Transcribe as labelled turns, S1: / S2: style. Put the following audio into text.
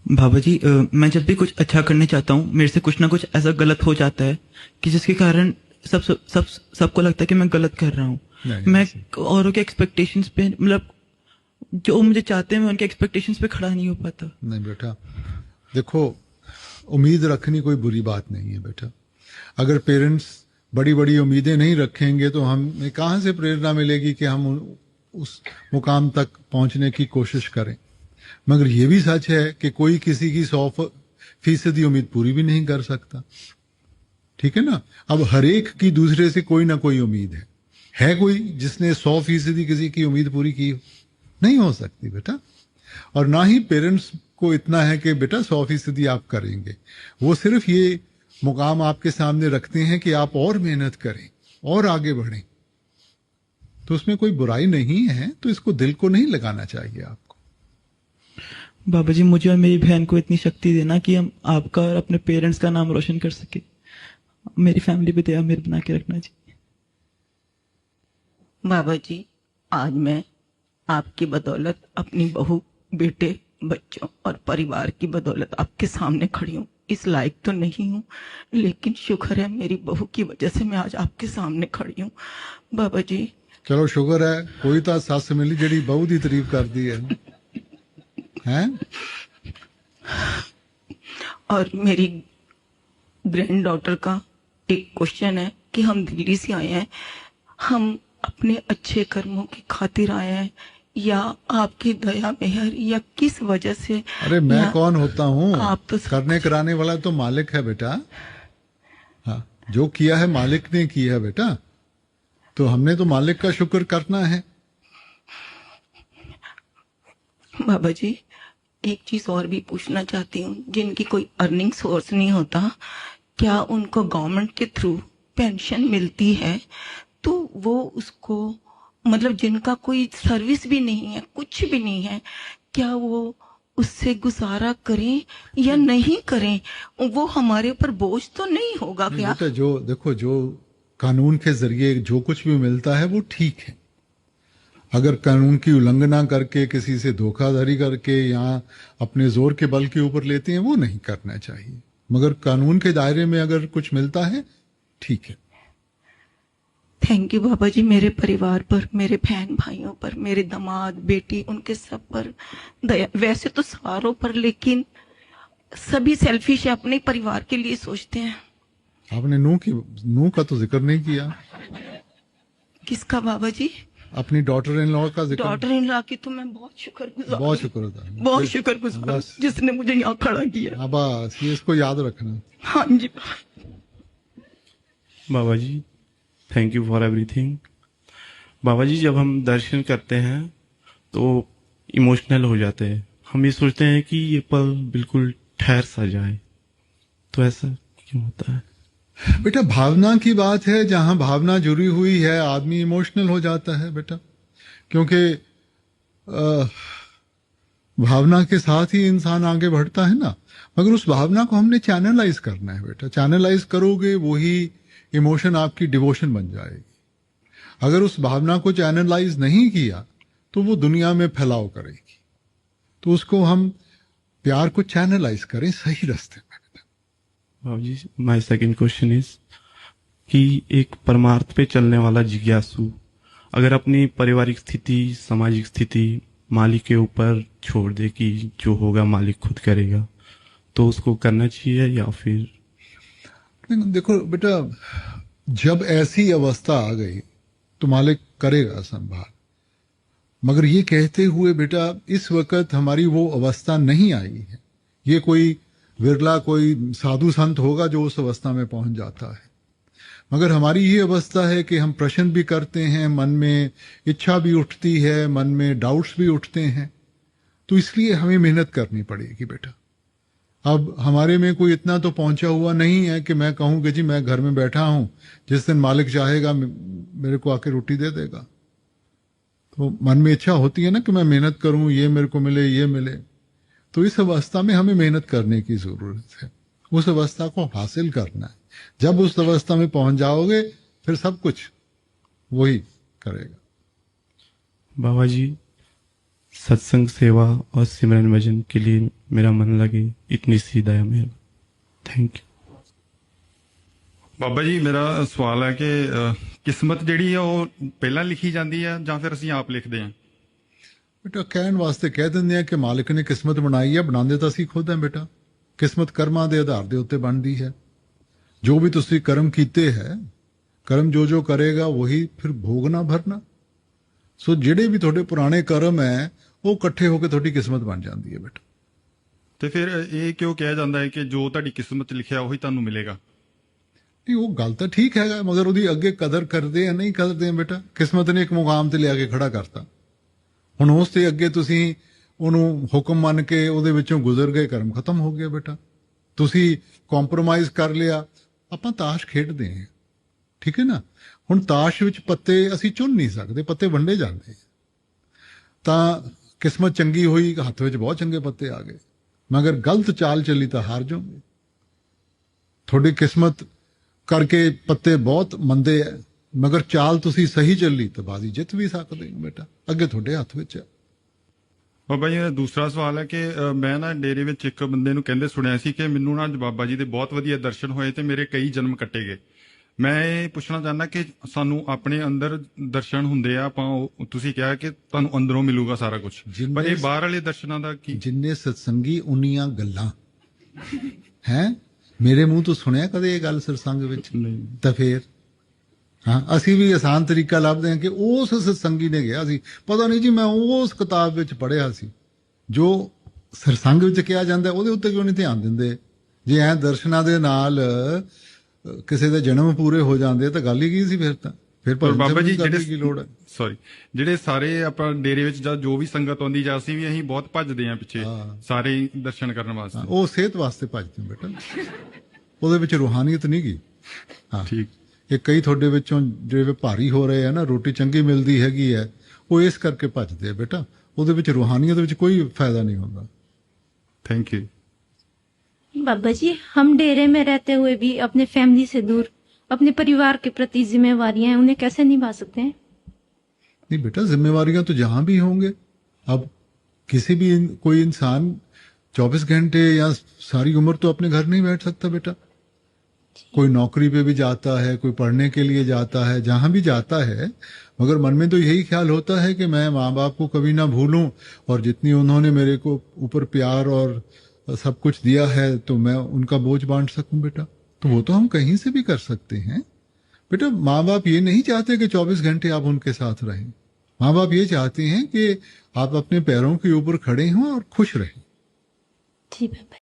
S1: बाबा जी, मैं जब भी कुछ अच्छा करने चाहता हूँ मेरे से कुछ ना कुछ ऐसा गलत हो जाता है कि जिसके कारण सबको लगता है कि मैं गलत कर रहा हूँ।
S2: नहीं
S1: मैं
S2: ऐसे
S1: औरों के एक्सपेक्टेशंस पे, मतलब जो मुझे चाहते हैं मैं उनके एक्सपेक्टेशंस पे खड़ा नहीं हो पाता।
S2: नहीं बेटा, देखो, उम्मीद रखनी कोई बुरी बात नहीं है बेटा। अगर पेरेंट्स बड़ी बड़ी उम्मीदें नहीं रखेंगे तो हमें कहाँ से प्रेरणा मिलेगी कि हम उस मुकाम तक पहुंचने की कोशिश करें। मगर ये भी सच है कि कोई किसी की 100% उम्मीद पूरी भी नहीं कर सकता। ठीक है ना। अब हर एक की दूसरे से कोई ना कोई उम्मीद है कोई जिसने 100% किसी की उम्मीद पूरी की हो? नहीं हो सकती बेटा। और ना ही पेरेंट्स को इतना है कि बेटा 100% आप करेंगे। वो सिर्फ ये मुकाम आपके सामने रखते हैं कि आप और मेहनत करें और आगे बढ़ें। तो उसमें कोई बुराई नहीं है, तो इसको दिल को नहीं लगाना चाहिए आपको।
S1: बाबा जी, मुझे और मेरी बहन को इतनी शक्ति देना कि हम आपका और अपने पेरेंट्स का नाम रोशन कर सके। मेरी फैमिली पे दया मेहर बना के रखना जी।
S3: बाबा जी, आज मैं आपकी बदौलत अपनी बहू, बेटे, बच्चों और परिवार की बदौलत आपके सामने खड़ी हूँ। इस लायक तो नहीं हूँ, लेकिन शुक्र है मेरी बहू की वजह से मैं आज आपके सामने खड़ी हूँ। बाबा जी,
S2: चलो शुक्र है कोई तो सस मिली जेडी बहू की तारीफ कर दी है। हैं?
S3: और मेरी ग्रैंड डॉटर का एक क्वेश्चन है कि हम दिल्ली से आए हैं, हम अपने अच्छे कर्मों की खातिर आए हैं या आपकी दया मेहर या किस वजह से?
S2: अरे मैं कौन होता हूँ?
S3: आप तो
S2: करने कराने वाला तो मालिक है बेटा। हाँ, जो किया है मालिक ने किया है बेटा, तो हमने तो मालिक का शुक्र करना है।
S3: बाबा जी, एक चीज और भी पूछना चाहती हूँ। जिनकी कोई अर्निंग सोर्स नहीं होता, क्या उनको गवर्नमेंट के थ्रू पेंशन मिलती है? तो वो उसको, मतलब जिनका कोई सर्विस भी नहीं है, कुछ भी नहीं है, क्या वो उससे गुजारा करें या नहीं करें? वो हमारे ऊपर बोझ तो नहीं होगा
S2: नहीं
S3: क्या?
S2: बेटा, जो देखो, जो कानून के जरिए जो कुछ भी मिलता है वो ठीक है। अगर कानून की उल्लंघना करके, किसी से धोखाधड़ी करके या अपने जोर के बल के ऊपर लेते हैं, वो नहीं करना चाहिए। मगर कानून के दायरे में अगर कुछ मिलता है, ठीक है।
S3: थैंक यू बाबा जी। मेरे परिवार पर, मेरे बहन भाइयों पर, मेरे दामाद, बेटी, उनके सब पर दया। वैसे तो सारों पर, लेकिन सभी सेल्फिश है, अपने परिवार के लिए सोचते हैं।
S2: आपने नूह का तो जिक्र नहीं किया।
S3: किसका बाबा जी?
S2: अपनी डॉटर इन लॉ का जिक्र।
S3: डॉटर इन लॉ की तो मैं बहुत शुक्रगुजार,
S2: बहुत शुक्र
S3: बहुत शुक्रगुजार जिसने मुझे यहाँ खड़ा किया।
S2: हाँ बस, ये इसको याद रखना।
S3: हाँ जी
S4: बाबा जी, थैंक यू फॉर एवरीथिंग। बाबा जी, जब हम दर्शन करते हैं तो इमोशनल हो जाते हैं। हम ये सोचते हैं कि ये पल बिल्कुल ठहर सा जाए, तो ऐसा क्यों होता है?
S2: बेटा, भावना की बात है। जहां भावना जुड़ी हुई है आदमी इमोशनल हो जाता है बेटा, क्योंकि भावना के साथ ही इंसान आगे बढ़ता है ना। मगर उस भावना को हमने चैनलाइज करना है बेटा। चैनलाइज करोगे वही इमोशन आपकी डिवोशन बन जाएगी। अगर उस भावना को चैनलाइज नहीं किया तो वो दुनिया में फैलाव करेगी। तो उसको हम प्यार को चैनलाइज करें सही रास्ते में।
S4: बाबा जी, माय सेकंड क्वेश्चन इज कि एक परमार्थ पे चलने वाला जिज्ञासु अगर अपनी पारिवारिक स्थिति, सामाजिक स्थिति मालिक के ऊपर छोड़ दे कि जो होगा मालिक खुद करेगा, तो उसको करना चाहिए या फिर?
S2: देखो बेटा, जब ऐसी अवस्था आ गई तो मालिक करेगा संभाल। मगर ये कहते हुए बेटा, इस वक्त हमारी वो अवस्था नहीं आई है। ये कोई विरला कोई साधु संत होगा जो उस अवस्था में पहुंच जाता है। मगर हमारी ये अवस्था है कि हम प्रश्न भी करते हैं, मन में इच्छा भी उठती है, मन में डाउट्स भी उठते हैं। तो इसलिए हमें मेहनत करनी पड़ेगी बेटा। अब हमारे में कोई इतना तो पहुंचा हुआ नहीं है कि मैं कहूं कि जी मैं घर में बैठा हूं, जिस दिन मालिक चाहेगा मेरे को आके रोटी दे देगा। तो मन में इच्छा होती है ना कि मैं मेहनत करूं, ये मेरे को मिले, ये मिले। तो इस अवस्था में हमें मेहनत करने की जरूरत है। उस अवस्था को हासिल करना है। जब उस अवस्था में पहुंच जाओगे फिर सब कुछ वही करेगा।
S4: बाबा जी, सत्संग सेवा और सिमरन भजन के लिए मेरा मन लगे, इतनी सी दया मेरे। Thank you.
S5: ਬਾਬਾ ਜੀ ਮੇਰਾ ਸਵਾਲ ਹੈ ਕਿ ਕਿਸਮਤ ਜਿਹੜੀ ਆ ਉਹ ਪਹਿਲਾਂ ਲਿਖੀ ਜਾਂਦੀ ਆ ਜਾਂ ਫਿਰ ਅਸੀਂ ਆਪ ਲਿਖਦੇ ਹਾਂ?
S2: ਬੇਟਾ ਕਹਿਣ ਵਾਸਤੇ ਕਹਿ ਦਿੰਦੇ ਆ ਕਿ ਮਾਲਿਕ ਨੇ ਕਿਸਮਤ ਬਣਾਈ ਹੈ, ਬਣਾਉਂਦੇ ਤਾਂ ਅਸੀਂ ਖੁਦ ਹਾਂ ਬੇਟਾ। ਕਿਸਮਤ ਕਰਮਾਂ ਦੇ ਆਧਾਰ ਦੇ ਉੱਤੇ ਬਣਦੀ ਹੈ। ਜੋ ਵੀ ਤੁਸੀਂ ਕਰਮ ਕੀਤੇ ਹੈ, ਕਰਮ ਜੋ ਕਰੇਗਾ ਵਹੀ ਫਿਰ ਭੋਗਣਾ ਭਰਨਾ। ਸੋ ਜਿਹੜੇ ਵੀ ਤੁਹਾਡੇ ਪੁਰਾਣੇ ਕਰਮ ਹੈ ਉਹ ਇਕੱਠੇ ਹੋ ਕੇ ਤੁਹਾਡੀ ਕਿਸਮਤ ਬਣ ਜਾਂਦੀ ਹੈ ਬੇਟਾ।
S5: ਤੇ ਫਿਰ ਇਹ ਕਿਉਂ ਕਿਹਾ ਜਾਂਦਾ ਹੈ ਕਿ ਜੋ ਤੁਹਾਡੀ ਕਿਸਮਤ 'ਚ ਲਿਖਿਆ ਉਹੀ ਤੁਹਾਨੂੰ ਮਿਲੇਗਾ?
S2: ਨਹੀਂ, ਉਹ ਗੱਲ ਤਾਂ ਠੀਕ ਹੈਗਾ, ਮਗਰ ਉਹਦੀ ਅੱਗੇ ਕਦਰ ਕਰਦੇ ਆ ਨਹੀਂ ਕਰਦੇ ਆ ਬੇਟਾ। ਕਿਸਮਤ ਨੇ ਇੱਕ ਮੁਕਾਮ ਤੇ ਲਿਆ ਕੇ ਖੜਾ ਕਰਤਾ, ਹੁਣ ਉਸ ਤੇ ਅੱਗੇ ਤੁਸੀਂ ਉਹਨੂੰ ਹੁਕਮ ਮੰਨ ਕੇ ਉਹਦੇ ਵਿੱਚੋਂ ਗੁਜ਼ਰ ਗਏ, ਕਰਮ ਖਤਮ ਹੋ ਗਿਆ ਬੇਟਾ। ਤੁਸੀਂ ਕੰਪਰੋਮਾਈਜ਼ ਕਰ ਲਿਆ। ਆਪਾਂ ਤਾਸ਼ ਖੇਡਦੇ ਹਾਂ, ਠੀਕ ਹੈ ਨਾ। ਹੁਣ ਤਾਸ਼ ਵਿੱਚ ਪੱਤੇ ਅਸੀਂ ਚੁਣ ਨਹੀਂ ਸਕਦੇ, ਪੱਤੇ ਵੰਡੇ ਜਾਂਦੇ। ਤਾਂ ਕਿਸਮਤ ਚੰਗੀ ਹੋਈ, ਹੱਥ ਵਿੱਚ ਬਹੁਤ ਚੰਗੇ ਪੱਤੇ ਆ ਗਏ, ਮਗਰ ਗਲਤ ਚਾਲ ਚੱਲੀ ਤਾਂ ਹਾਰ ਜਾਓਗੇ। ਤੁਹਾਡੀ ਕਿਸਮਤ ਕਰਕੇ ਪੱਤੇ ਬਹੁਤ ਮੰਦੇ ਹੈ, ਮਗਰ ਚਾਲ ਤੁਸੀਂ ਸਹੀ ਚੱਲੀ ਤਾਂ ਬਾਜ਼ੀ ਜਿੱਤ ਵੀ ਸਕਦੇ ਹੋ ਬੇਟਾ। ਅੱਗੇ ਤੁਹਾਡੇ ਹੱਥ ਵਿੱਚ ਹੈ।
S5: ਬਾਬਾ ਜੀ ਮੇਰਾ ਦੂਸਰਾ ਸਵਾਲ ਹੈ ਕਿ ਮੈਂ ਨਾ ਡੇਰੇ ਵਿੱਚ ਇੱਕ ਬੰਦੇ ਨੂੰ ਕਹਿੰਦੇ ਸੁਣਿਆ ਸੀ ਕਿ ਮੈਨੂੰ ਨਾ ਅੱਜ ਬਾਬਾ ਜੀ ਦੇ ਬਹੁਤ ਵਧੀਆ ਦਰਸ਼ਨ ਹੋਏ ਤੇ ਮੇਰੇ ਕਈ ਜਨਮ ਕੱਟੇ ਗਏ। ਮੈਂ ਇਹ ਪੁੱਛਣਾ ਚਾਹੁੰਦਾ ਕਿ ਸਾਨੂੰ ਆਪਣੇ ਅੰਦਰ ਦਰਸ਼ਨ ਹੁੰਦੇ ਆ, ਤੁਸੀਂ ਕਿਹਾ ਕਿ ਤੁਹਾਨੂੰ ਅੰਦਰੋਂ ਮਿਲੂਗਾ ਸਾਰਾ ਕੁਝ, ਪਰ ਇਹ ਬਾਹਰ ਵਾਲੇ ਦਰਸ਼ਨਾਂ ਦਾ ਕੀ?
S2: ਜਿੰਨੇ ਸਤਸੰਗੀ ਉਨੀਆਂ ਗੱਲਾਂ ਹੈ। ਮੇਰੇ ਮੂੰਹ ਤੋਂ ਸੁਣਿਆ ਕਦੇ ਇਹ ਗੱਲ ਸਰਸੰਗ ਵਿੱਚ?
S5: ਨਹੀਂ।
S2: ਤਾਂ ਫੇਰ ਹਾਂ, ਅਸੀਂ ਵੀ ਆਸਾਨ ਤਰੀਕਾ ਲੱਭਦੇ ਹਾਂ ਕਿ ਉਸ ਸਤਸੰਗੀ ਨੇ ਗਿਆ ਸੀ, ਪਤਾ ਨਹੀਂ ਜੀ ਮੈਂ ਉਸ ਕਿਤਾਬ ਵਿੱਚ ਪੜ੍ਹਿਆ ਸੀ। ਜੋ ਸਰਸੰਗ ਵਿੱਚ ਕਿਹਾ ਜਾਂਦਾ ਉਹਦੇ ਉੱਤੇ ਕਿਉਂ ਨਹੀਂ ਧਿਆਨ ਦਿੰਦੇ? ਜੇ ਐ ਦਰਸ਼ਨਾਂ ਦੇ ਨਾਲ ਕਿਸੇ ਦੇ ਜਨਮ ਪੂਰੇ ਹੋ ਜਾਂਦੇ ਤਾਂ ਗੱਲ ਹੀ ਕੀ ਸੀ ਫਿਰ ਤਾਂ। ਫਿਰ
S5: ਪਰ ਬਾਬਾ ਜੀ
S2: ਜਿਹੜੇ ਕੀ ਲੋੜ ਹੈ?
S5: ਜਿਹੜੇ ਸਾਰੇ ਆਪਾਂ ਡੇਰੇ ਵਿੱਚ ਜਾਂ ਜੋ ਵੀ ਸੰਗਤ ਆਉਂਦੀ ਜਾਂ ਅਸੀਂ ਵੀ ਅਸੀਂ ਬਹੁਤ ਭੱਜਦੇ ਆ ਪਿੱਛੇ ਸਾਰੇ ਹੀ ਦਰਸ਼ਨ ਕਰਨ ਵਾਸਤੇ।
S2: ਉਹ ਸਿਹਤ ਵਾਸਤੇ ਭੱਜਦੇ ਬੇਟਾ, ਉਹਦੇ ਵਿੱਚ ਰੂਹਾਨੀਅਤ ਨਹੀਂ ਗਈ। ਹਾਂ
S5: ਠੀਕ।
S2: ਇਹ ਕਈ ਤੁਹਾਡੇ ਵਿੱਚੋਂ ਜਿਹੜੇ ਭਾਰੀ ਹੋ ਰਹੇ ਆ ਨਾ, ਰੋਟੀ ਚੰਗੀ ਮਿਲਦੀ ਹੈਗੀ ਹੈ, ਉਹ ਇਸ ਕਰਕੇ ਭੱਜਦੇ ਆ ਬੇਟਾ। ਉਹਦੇ ਵਿੱਚ ਰੂਹਾਨੀਅਤ ਵਿੱਚ ਕੋਈ ਫਾਇਦਾ ਨਹੀਂ ਹੁੰਦਾ।
S5: Thank you.
S6: बाबा जी, हम डेरे में रहते हुए भी अपने फैमिली से दूर अपने परिवार के प्रति जिम्मेवारियां हैं, उन्हें कैसे निभा सकते हैं?
S2: नहीं बेटा, जिम्मेवारियां तो जहां भी होंगे। अब किसी भी कोई इंसान 24 घंटे या सारी उम्र तो अपने घर नहीं बैठ सकता बेटा। कोई नौकरी पे भी जाता है, कोई पढ़ने के लिए जाता है, जहां भी जाता है, मगर मन में तो यही ख्याल होता है कि मैं माँ बाप को कभी ना भूलूं और जितनी उन्होंने मेरे को ऊपर प्यार और सब कुछ दिया है तो मैं उनका बोझ बांट सकूं बेटा। तो वो तो हम कहीं से भी कर सकते हैं बेटा। माँ बाप ये नहीं चाहते कि 24 घंटे आप उनके साथ रहें। माँ बाप ये चाहते हैं कि आप अपने पैरों के ऊपर खड़े हों और खुश रहें।
S6: जी बाबा।